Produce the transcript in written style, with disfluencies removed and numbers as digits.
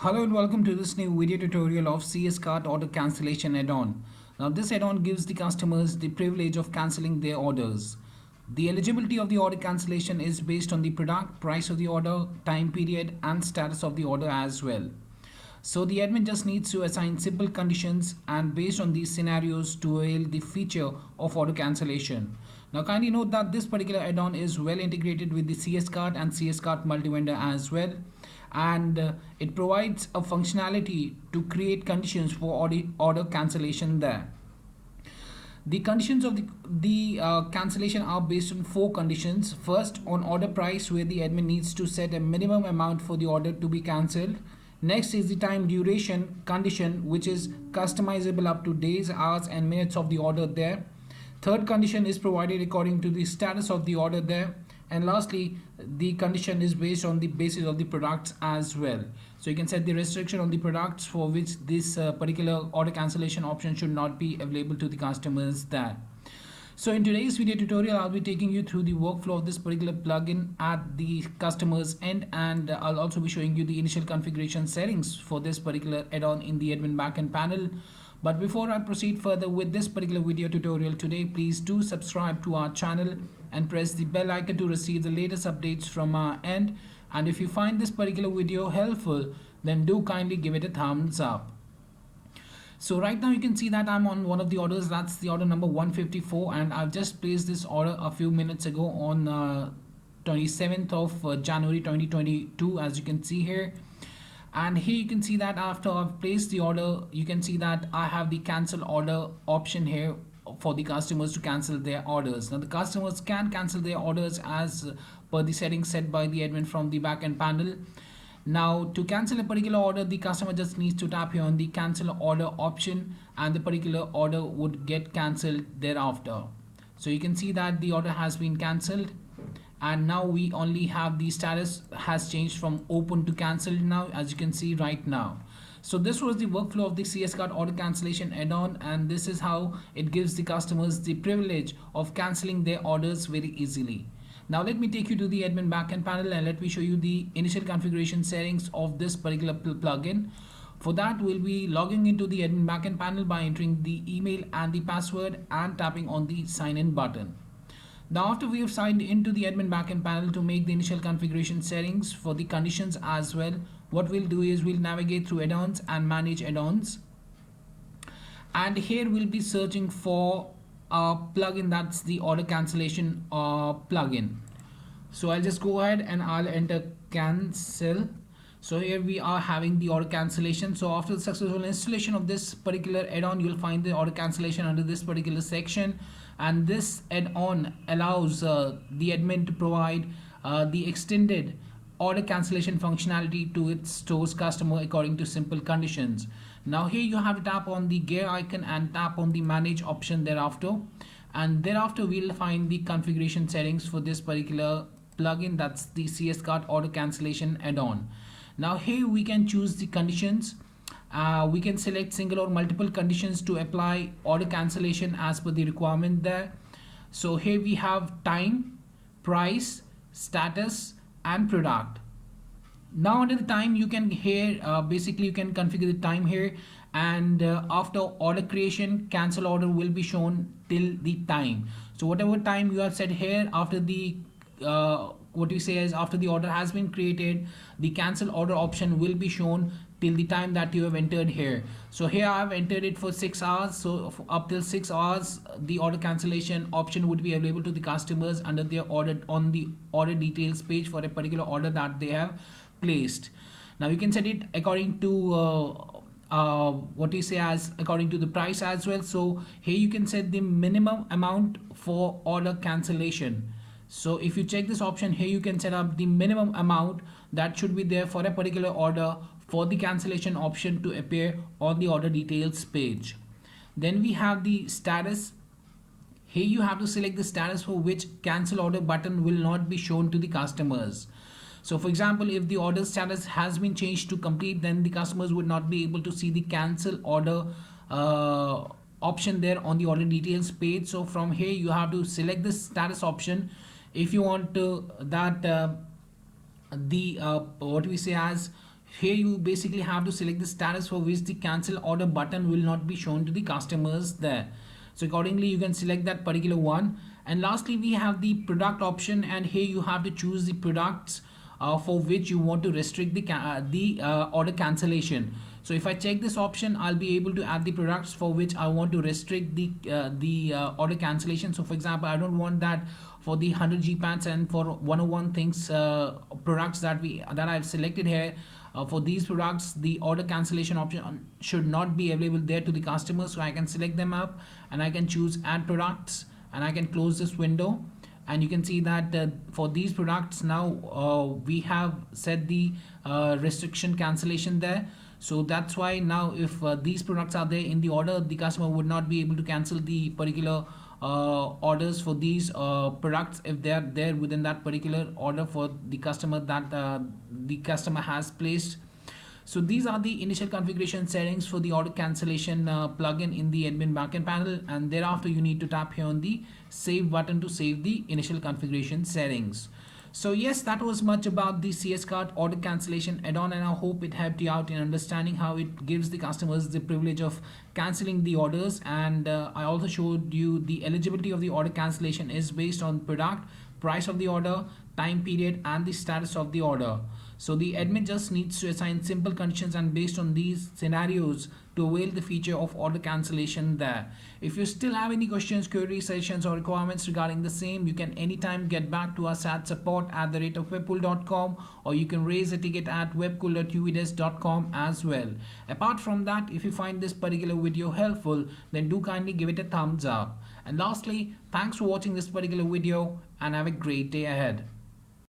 Hello and welcome to this new video tutorial of CS Cart Order Cancellation add-on. Now this add-on gives the customers the privilege of cancelling their orders. The eligibility of the order cancellation is based on the product, price of the order, time period and status of the order as well. So the admin just needs to assign simple conditions and based on these scenarios to avail the feature of auto cancellation. Now kindly note that this particular add-on is well integrated with the CS Cart and CS Cart multi-vendor as well, and it provides a functionality to create conditions for order cancellation there. The conditions of the cancellation are based on four conditions. First, on order price, where the admin needs to set a minimum amount for the order to be cancelled. Next is the time duration condition, which is customizable up to days, hours and minutes of the order there. Third condition is provided according to the status of the order there. And lastly, the condition is based on the basis of the products as well. So you can set the restriction on the products for which this particular order cancellation option should not be available to the customers there. So in today's video tutorial, I'll be taking you through the workflow of this particular plugin at the customer's end, and I'll also be showing you the initial configuration settings for this particular add-on in the admin backend panel. But before I proceed further with this particular video tutorial today, please do subscribe to our channel and press the bell icon to receive the latest updates from our end. And if you find this particular video helpful, then do kindly give it a thumbs up. So right now you can see that I'm on one of the orders. That's the order number 154, and I've just placed this order a few minutes ago on 27th of January 2022, as you can see here. And here you can see that after I've placed the order, you can see that I have the cancel order option here for the customers to cancel their orders. Now the customers can cancel their orders as per the settings set by the admin from the backend panel. Now to cancel a particular order, the customer just needs to tap here on the cancel order option and the particular order would get cancelled thereafter. So you can see that the order has been cancelled, and now we only have the status has changed from open to cancelled now, as you can see right now. So this was the workflow of the CS Cart order cancellation add-on, and this is how it gives the customers the privilege of cancelling their orders very easily. Now let me take you to the admin backend panel and let me show you the initial configuration settings of this particular plugin. For that, we'll be logging into the admin backend panel by entering the email and the password and tapping on the sign in button. Now after we have signed into the admin backend panel to make the initial configuration settings for the conditions as well, what we'll do is we'll navigate through add-ons and manage add-ons. And here we'll be searching for a plugin, that's the order cancellation plugin. So I'll just go ahead and I'll enter cancel. So here we are having the order cancellation. So after the successful installation of this particular add-on, you'll find the order cancellation under this particular section, and this add-on allows the admin to provide the extended order cancellation functionality to its store's customer according to simple conditions. Now here you have to tap on the gear icon and tap on the manage option thereafter, and thereafter we'll find the configuration settings for this particular plugin, that's the CS Cart order cancellation add-on. Now here we can choose the conditions. We can select single or multiple conditions to apply order cancellation as per the requirement there. So here we have time, price, status and product. Now under the time, you can here basically you can configure the time here, and after order creation, cancel order will be shown till the time. So whatever time you have set here, after the what you say is after the order has been created, the cancel order option will be shown till the time that you have entered here. So here I have entered it for 6 hours, so up till 6 hours the order cancellation option would be available to the customers under their order on the order details page for a particular order that they have placed. Now you can set it according to what you say as according to the price as well. So here you can set the minimum amount for order cancellation. So if you check this option here, you can set up the minimum amount that should be there for a particular order for the cancellation option to appear on the order details page. Then we have the status. Here you have to select the status for which cancel order button will not be shown to the customers. So for example, if the order status has been changed to complete, then the customers would not be able to see the cancel order option there on the order details page. So from here you have to select the status option if you want to that what we say as Here you basically have to select the status for which the cancel order button will not be shown to the customers there. So accordingly you can select that particular one. And lastly we have the product option, and here you have to choose the products for which you want to restrict the order cancellation. So if I check this option, I'll be able to add the products for which I want to restrict the order cancellation. So for example, I don't want that for the 100 GPads and for 101 things products that I've selected here. For these products, the order cancellation option should not be available there to the customer. So I can select them up and I can choose add products and I can close this window. And you can see that for these products now we have set the restriction cancellation there. So that's why now if these products are there in the order, the customer would not be able to cancel the particular orders for these products if they are there within that particular order for the customer that the customer has placed. So these are the initial configuration settings for the order cancellation plugin in the admin backend panel, and thereafter you need to tap here on the save button to save the initial configuration settings. So yes, that was much about the CS card order cancellation add-on, and I hope it helped you out in understanding how it gives the customers the privilege of cancelling the orders. And I also showed you the eligibility of the order cancellation is based on product, price of the order, time period, and the status of the order. So the admin just needs to assign simple conditions, and based on these scenarios to avail the feature of order cancellation there. If you still have any questions, queries, suggestions or requirements regarding the same, you can anytime get back to us at support@webkul.com, or you can raise a ticket at webkul.uvidesk.com as well. Apart from that, if you find this particular video helpful, then do kindly give it a thumbs up. And lastly, thanks for watching this particular video and have a great day ahead.